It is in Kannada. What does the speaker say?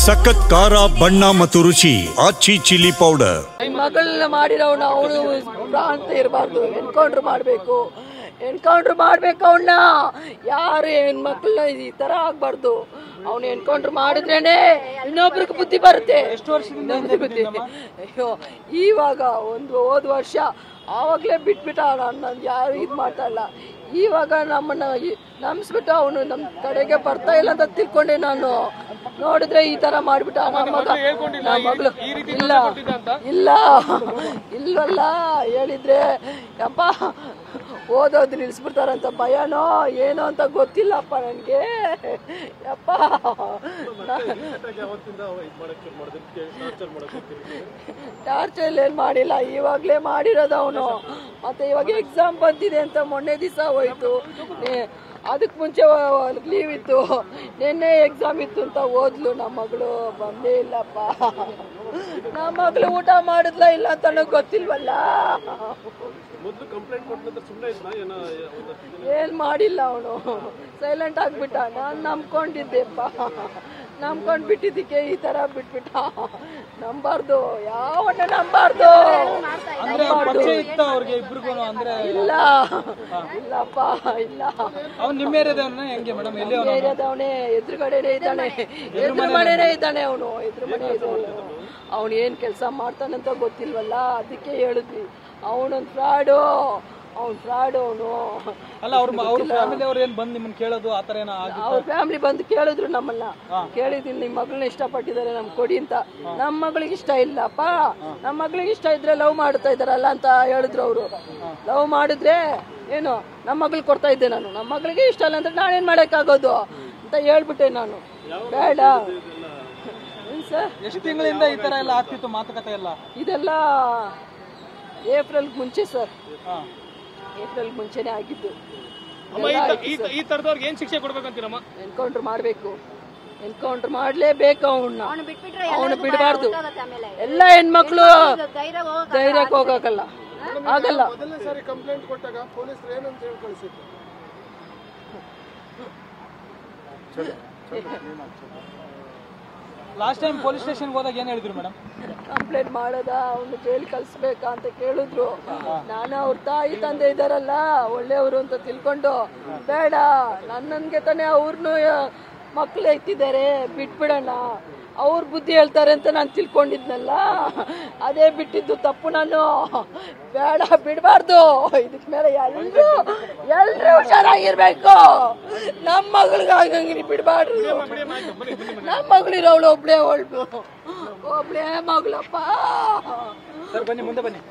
ಸಖತ್ ಖಾರ ಬಣ್ಣ ಮತ್ತು ರುಚಿ ಆಚಿ ಚಿಲ್ಲಿ ಪೌಡರ್. ಮಗಳನ್ನ ಮಾಡಿರೋನು ಅವನು ಪ್ರಾಂತ ಇರಬಾರ್ದು, ಎನ್ಕೌಂಟರ್ ಮಾಡಬೇಕು, ಎನ್ಕೌಂಟರ್ ಮಾಡ್ಬೇಕು ಅವನ್ನ. ಯಾರು ಹೆಣ್ಮಕ್ಳನ್ನ ಈ ತರ ಆಗ್ಬಾರ್ದು. ಅವನು ಎನ್ಕೌಂಟರ್ ಮಾಡಿದ್ರೇನೆ ಇನ್ನೊಬ್ರಿಗೆ ಬುದ್ಧಿ ಬರುತ್ತೆ. ಬುದ್ಧಿ ಅಯ್ಯೋ ಇವಾಗ ಹೋದ ವರ್ಷ ಆವಾಗಲೇ ಬಿಟ್ಬಿಟ್ಟ. ನಾನು ಯಾರು ಇದು ಮಾಡ್ತಾ ಇಲ್ಲ. ಇವಾಗ ನಮ್ಮನ್ನ ನಂಬಿಸ್ಬಿಟ್ಟು ಅವನು ನಮ್ಮ ಕಡೆಗೆ ಬರ್ತಾ ಇಲ್ಲ ಅಂತ ತಿಳ್ಕೊಂಡೆ ನಾನು. ನೋಡಿದ್ರೆ ಈ ತರ ಮಾಡ್ಬಿಟ್ಟ. ನಮ್ಮ ಮಗಳು ಇಲ್ಲ ಇಲ್ಲ ಇಲ್ವಲ್ಲ, ಹೇಳಿದ್ರೆ ಯಪ್ಪ ಓದೋದು ನಿಲ್ಸ್ಬಿಡ್ತಾರಂತ ಭಯನೋ ಏನೋ ಅಂತ ಗೊತ್ತಿಲ್ಲಪ್ಪ ನನಗೆ. ಯಪ್ಪ ಟಾರ್ಚರ್ ಏನ್ ಮಾಡಿಲ್ಲ, ಇವಾಗ್ಲೇ ಮಾಡಿರೋದು ಅವನು. ಮತ್ತೆ ಇವಾಗ ಎಕ್ಸಾಮ್ ಬಂದಿದೆ ಅಂತ ಮೊನ್ನೆ ದಿವಸ ಹೋಯ್ತು. ಅದಕ್ಕೆ ಮುಂಚೆ ಲೀವ್ ಇತ್ತು, ನಿನ್ನೆ ಎಕ್ಸಾಮ್ ಇತ್ತು ಅಂತ ಓದ್ಲು. ನಮ್ಮ ಮಗಳು ಬಂದೇ ಇಲ್ಲಪ್ಪ. ನಮ್ಮ ಮಗಳು ಊಟ ಮಾಡಿದ್ಲ ಇಲ್ಲ ಅಂತ ನನಗೆ ಗೊತ್ತಿಲ್ವಲ್ಲ. ಏನ್ ಮಾಡಿಲ್ಲ ಅವನು, ಸೈಲೆಂಟ್ ಆಗ್ಬಿಟ್ಟ. ನಾನು ನಂಬ್ಕೊಂಡಿದ್ದೆಪ್ಪ, ನಂಬ್ಕೊಂಡ್ ಬಿಟ್ಟಿದ್ದಕ್ಕೆ ಈ ತರ ಬಿಟ್ಬಿಟ್ಟ. ನಂಬಾರ್ದು, ಯಾವನ್ನ ನಂಬಾರ್ದು. ಇಲ್ಲ ಇಲ್ಲಪ್ಪ ಇಲ್ಲ. ಏರಿಯಾದವನೇ, ಎದುರುಗಡೆನೆ ಇದ್ದಾನೆ, ಎದುರು ಮನೆನೇ ಇದ್ದಾನೆ ಅವನು. ಎದುರು ಮನೆ ಇದ್ದಾನೆ. ಅವನು ಏನ್ ಕೆಲಸ ಮಾಡ್ತಾನಂತ ಗೊತ್ತಿಲ್ವಲ್ಲ, ಅದಕ್ಕೆ ಹೇಳಿದ್ವಿ ಅವನೊಂದು ಫ್ರಾಡು. ಅವ್ನ ಫ್ರಾಡ್ ಅವನು. ಅಲ್ಲ ಅವ್ರ ಫ್ಯಾಮಿಲಿ ಅವ್ರು ಏನ್ ಬಂದು ನಿಮ್ಮನ್ನ ಕೇಳೋದು ಆತರ ಏನೋ? ಅವ್ರ ಫ್ಯಾಮಿಲಿ ಬಂದು ಕೇಳಿದ್ರು ನಮ್ಮನ್ನ. ಕೇಳಿದ್ದೀನಿ ನಿಮ್ಮ ಮಗಳನ್ನ ಇಷ್ಟಪಟ್ಟಿದ್ದಾರೆ ನಮ್ಗೆ ಕೊಡಿ ಅಂತ. ನಮ್ಮ ಮಗಳಿಗೆ ಇಷ್ಟ ಇಲ್ಲಪ್ಪ, ನಮ್ಮ ಮಗಳಿಗೆ ಇಷ್ಟ ಇದ್ರೆ ಲವ್ ಮಾಡ್ತಾ ಇದಾರಲ್ಲ ಅಂತ ಹೇಳಿದ್ರು ಅವರು. ಲವ್ ಮಾಡಿದ್ರೆ ಏನು ನಮ್ಮ ಮಗಳಿಗೆ ಕೊಡ್ತಾ ಇದ್ದೆ ನಾನು. ನಮ್ಮ ಮಗಳಿಗೆ ಇಷ್ಟ ಇಲ್ಲ ಅಂದ್ರೆ ನಾನೇನ್ ಮಾಡಕ್ಕಾಗೋದು ಅಂತ ಹೇಳ್ಬಿಟ್ಟೆ ನಾನು. ಬೇಡ ಸರ್. ಎಷ್ಟು ತಿಂಗಳಿಂದ ಈ ತರ ಎಲ್ಲ ಆಗ್ತಿತ್ತು ಮಾತುಕತೆ ಎಲ್ಲ? ಇದೆಲ್ಲ ಏಪ್ರಿಲ್ ಮುಂಚೆ ಸರ್, ಏಪ್ರಿಲ್ ಮುಂಚೆನೆ ಆಗಿದ್ದು. ಈ ತರದವ್ರಿಗೆ ಏನ್ ಶಿಕ್ಷೆ ಕೊಡ್ಬೇಕಂತೀರಮ್ಮ? ಎನ್ಕೌಂಟರ್ ಮಾಡ್ಬೇಕು, ಎನ್ಕೌಂಟರ್ ಮಾಡ್ಲೇಬೇಕು ಅವನ್ನ. ಅವನು ಬಿಡಬಾರ್ದು. ಎಲ್ಲ ಹೆಣ್ಮಕ್ಳು ಧೈರ್ಯಕ್ಕೆ ಹೋಗಲ್ಲ, ಆಗಲ್ಲ. ಲಾಸ್ಟ್ ಟೈಮ್ ಪೊಲೀಸ್ ಸ್ಟೇಷನ್ ಹೋದಾಗ ಏನ್ ಹೇಳಿದ್ರು ಮೇಡಮ್? ಕಂಪ್ಲೇಂಟ್ ಮಾಡೋದ, ಅವನು ಜೈಲ್ ಕಳ್ಸ್ಬೇಕಾ ಅಂತ ಕೇಳಿದ್ರು. ನಾನು ಅವ್ರ ತಾಯಿ ತಂದೆ ಇದಾರಲ್ಲ ಒಳ್ಳೆಯವರು ಅಂತ ತಿಳ್ಕೊಂಡು, ಬೇಡ ನನ್ಗೆ ತಾನೇ ಅವ್ರನ್ನು ಮಕ್ಳು ಎತ್ತಿದ್ದಾರೆ, ಬಿಟ್ಬಿಡೋಣ, ಅವ್ರ ಬುದ್ಧಿ ಹೇಳ್ತಾರೆ ಅಂತ ನಾನು ತಿಳ್ಕೊಂಡಿದ್ನಲ್ಲ, ಅದೇ ಬಿಟ್ಟಿದ್ದು ತಪ್ಪು. ನಾನು ಬೇಡ, ಬಿಡಬಾರ್ದು. ಇದಕ್ ಮೇಲೆ ಎಲ್ರು ಹುಷಾರಾಗಿರ್ಬೇಕು. ನಮ್ಮ ಮಗಳಿಗೆ ಆಗಂಗಿರಿ ಬಿಡಬಾರ್ದು. ನಮ್ಮ ಮಗಳಿರೋವಳು ಒಬ್ಳೇ ಮಗಳಪ್ಪ. ಬನ್ನಿ ಮುಂದೆ ಬನ್ನಿ.